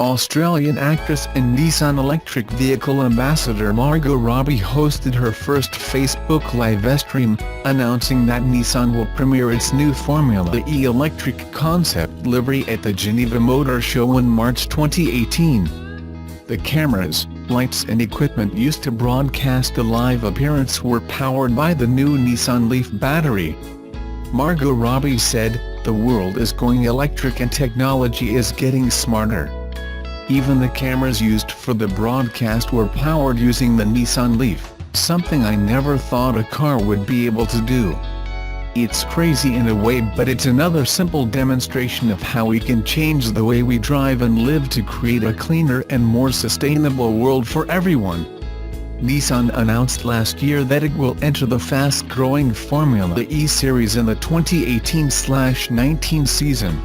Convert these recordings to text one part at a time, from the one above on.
Australian actress and Nissan electric vehicle ambassador Margot Robbie hosted her first Facebook livestream, announcing that Nissan will premiere its new Formula E electric concept livery at the Geneva Motor Show in March 2018. The cameras, lights and equipment used to broadcast the live appearance were powered by the new Nissan Leaf battery. Margot Robbie said, "The world is going electric and technology is getting smarter." Even the cameras used for the broadcast were powered using the Nissan Leaf, something I never thought a car would be able to do. It's crazy in a way, but it's another simple demonstration of how we can change the way we drive and live to create a cleaner and more sustainable world for everyone. Nissan announced last year that it will enter the fast-growing Formula E series in the 2018-19 season.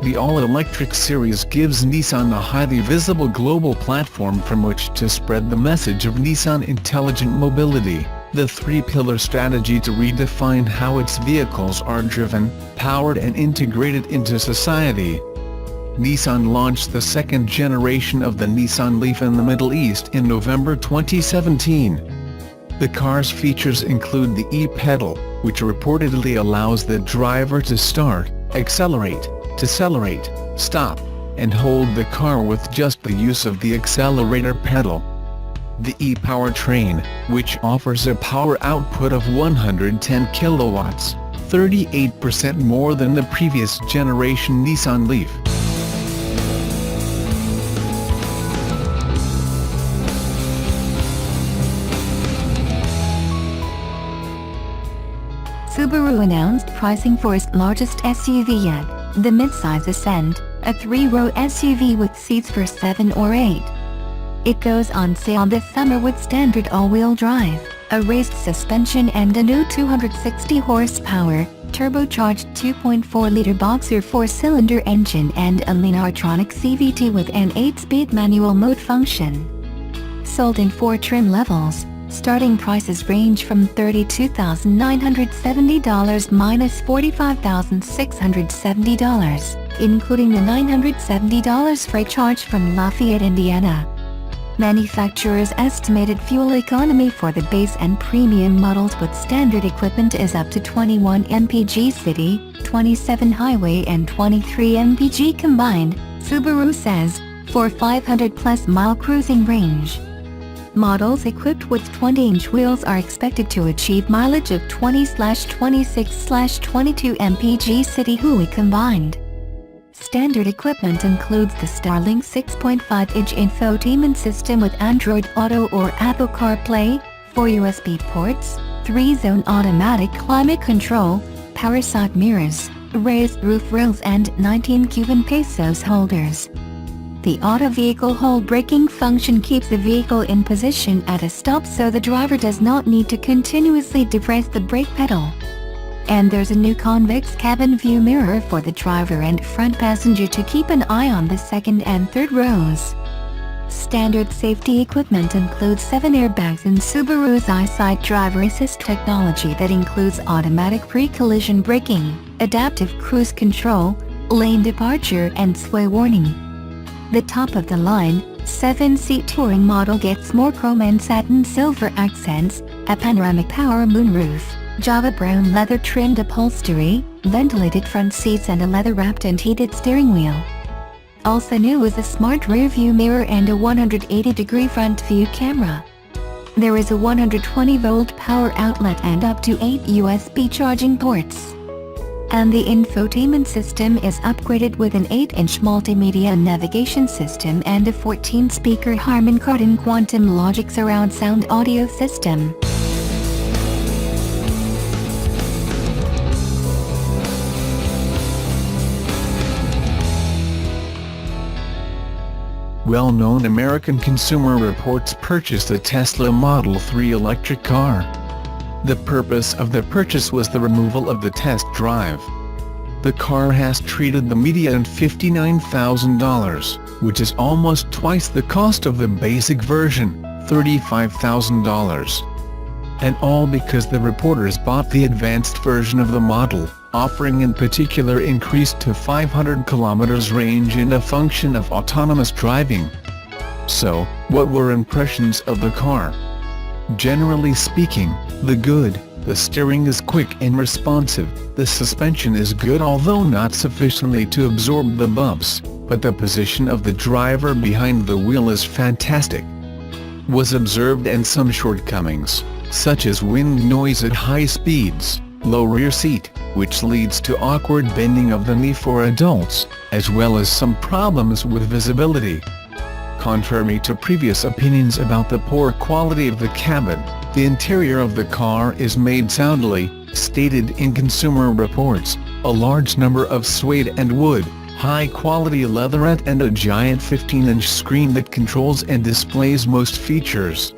The all-electric series gives Nissan a highly visible global platform from which to spread the message of Nissan Intelligent Mobility, the three-pillar strategy to redefine how its vehicles are driven, powered and integrated into society. Nissan launched the second generation of the Nissan Leaf in the Middle East in November 2017. The car's features include the e-pedal, which reportedly allows the driver to start, accelerate, decelerate, stop, and hold the car with just the use of the accelerator pedal. The e-powertrain, which offers a power output of 110 kilowatts, 38% more than the previous generation Nissan Leaf. Subaru announced pricing for its largest SUV yet, the midsize Ascent, a 3-row SUV with seats for 7 or 8. It goes on sale this summer with standard all-wheel drive, a raised suspension and a new 260 horsepower, turbocharged 2.4-liter boxer 4-cylinder engine and a Lineartronic CVT with an 8-speed manual mode function. Sold in 4 trim levels, starting prices range from $32,970 minus $45,670, including the $970 freight charge from Lafayette, Indiana. Manufacturers' estimated fuel economy for the base and premium models with standard equipment is up to 21 mpg city, 27 highway and 23 mpg combined, Subaru says, for 500-plus mile cruising range. Models equipped with 20-inch wheels are expected to achieve mileage of 20/26/22 mpg city highway combined. Standard equipment includes the Starlink 6.5-inch infotainment system with Android Auto or Apple CarPlay, 4 USB ports, 3-zone automatic climate control, power side mirrors, raised roof rails and 19 Cuban pesos holders. The auto vehicle hold braking function keeps the vehicle in position at a stop so the driver does not need to continuously depress the brake pedal. And there's a new convex cabin view mirror for the driver and front passenger to keep an eye on the second and third rows. Standard safety equipment includes 7 airbags and Subaru's EyeSight driver assist technology that includes automatic pre-collision braking, adaptive cruise control, lane departure and sway warning. The top-of-the-line, 7-seat touring model gets more chrome and satin silver accents, a panoramic power moonroof, Java brown leather-trimmed upholstery, ventilated front seats and a leather-wrapped and heated steering wheel. Also new is a smart rear-view mirror and a 180-degree front-view camera. There is a 120-volt power outlet and up to 8 USB charging ports. And the infotainment system is upgraded with an 8-inch multimedia navigation system and a 14-speaker Harman Kardon Quantum Logic surround sound audio system. Well-known American Consumer Reports purchased a Tesla Model 3 electric car. The purpose of the purchase was the removal of the test drive. The car has treated the media at $59,000, which is almost twice the cost of the basic version, $35,000. And all because the reporters bought the advanced version of the model. offering in particular increased to 500 km range and a function of autonomous driving. So, what were impressions of the car? Generally speaking, the steering is quick and responsive, the suspension is good although not sufficiently to absorb the bumps, but the position of the driver behind the wheel is fantastic. Was observed and some shortcomings, such as wind noise at high speeds, low rear seat, which leads to awkward bending of the knee for adults, as well as some problems with visibility. Contrary to previous opinions about the poor quality of the cabin, the interior of the car is made soundly, stated in Consumer Reports, a large number of suede and wood, high-quality leatherette and a giant 15-inch screen that controls and displays most features.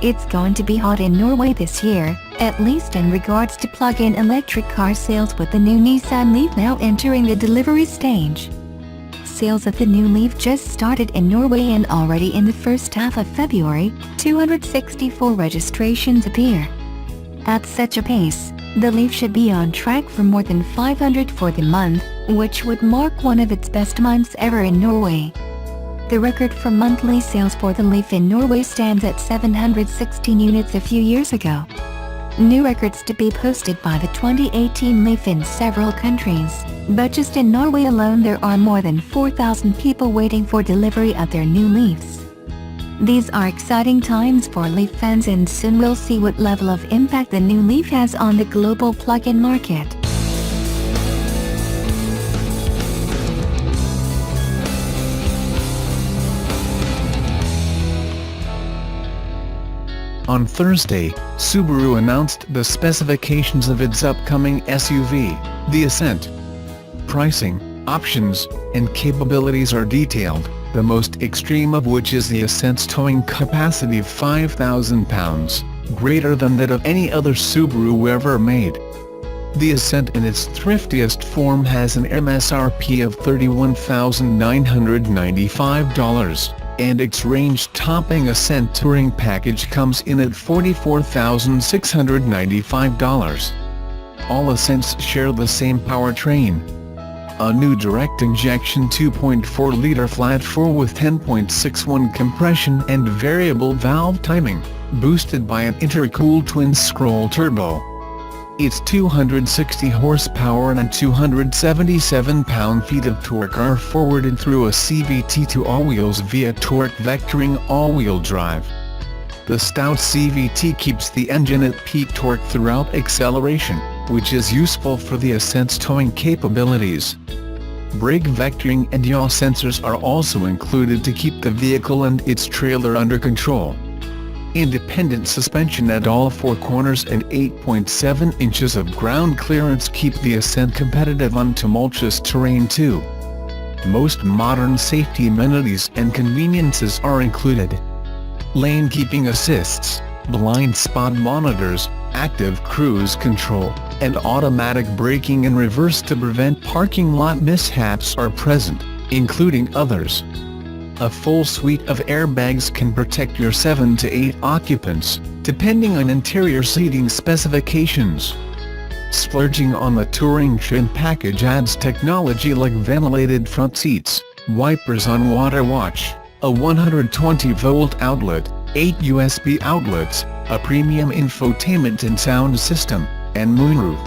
It's going to be hot in Norway this year, at least in regards to plug-in electric car sales, with the new Nissan Leaf now entering the delivery stage. Sales of the new Leaf just started in Norway, and already in the first half of February, 264 registrations appear. At such a pace, the Leaf should be on track for more than 500 for the month, which would mark one of its best months ever in Norway. The record for monthly sales for the Leaf in Norway stands at 716 units a few years ago. New records to be posted by the 2018 Leaf in several countries, but just in Norway alone there are more than 4,000 people waiting for delivery of their new Leafs. These are exciting times for Leaf fans, and soon we'll see what level of impact the new Leaf has on the global plug-in market. On Thursday, Subaru announced the specifications of its upcoming SUV, the Ascent. Pricing, options, and capabilities are detailed, the most extreme of which is the Ascent's towing capacity of 5,000 pounds, greater than that of any other Subaru ever made. The Ascent in its thriftiest form has an MSRP of $31,995. And its range-topping Ascent Touring package comes in at $44,695. All Ascents share the same powertrain. A new direct-injection 2.4-liter flat-4 with 10.61 compression and variable valve timing, boosted by an intercooled twin-scroll turbo. Its 260 horsepower and 277 pound-feet of torque are forwarded through a CVT to all-wheels via torque vectoring all-wheel drive. The stout CVT keeps the engine at peak torque throughout acceleration, which is useful for the Ascent's towing capabilities. Brake vectoring and yaw sensors are also included to keep the vehicle and its trailer under control. Independent suspension at all four corners and 8.7 inches of ground clearance keep the Ascent competitive on tumultuous terrain too. Most modern safety amenities and conveniences are included: lane keeping assists, blind spot monitors, active cruise control, and automatic braking and reverse to prevent parking lot mishaps are present, including others. A full suite of airbags can protect your 7 to 8 occupants, depending on interior seating specifications. Splurging on the touring trim package adds technology like ventilated front seats, wipers on water watch, a 120-volt outlet, 8 USB outlets, a premium infotainment and sound system, and moonroof.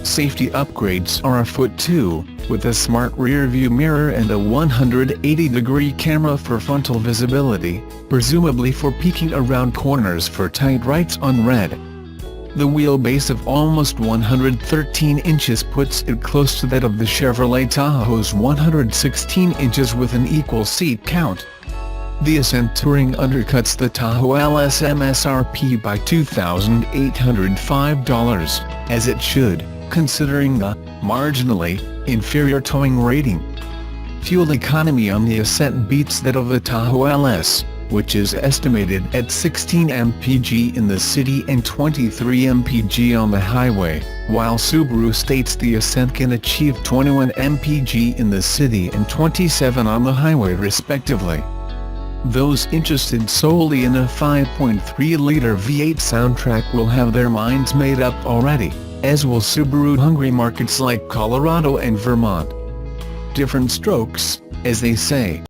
Safety upgrades are afoot too, with a smart rear-view mirror and a 180-degree camera for frontal visibility, presumably for peeking around corners for tight rights on red. The wheelbase of almost 113 inches puts it close to that of the Chevrolet Tahoe's 116 inches with an equal seat count. The Ascent Touring undercuts the Tahoe LS MSRP by $2,805, as it should, considering the marginally inferior towing rating. Fuel economy on the Ascent beats that of the Tahoe LS, which is estimated at 16 mpg in the city and 23 mpg on the highway, while Subaru states the Ascent can achieve 21 mpg in the city and 27 on the highway respectively. Those interested solely in a 5.3-litre V8 soundtrack will have their minds made up already, as will Subaru-hungry markets like Colorado and Vermont. Different strokes, as they say.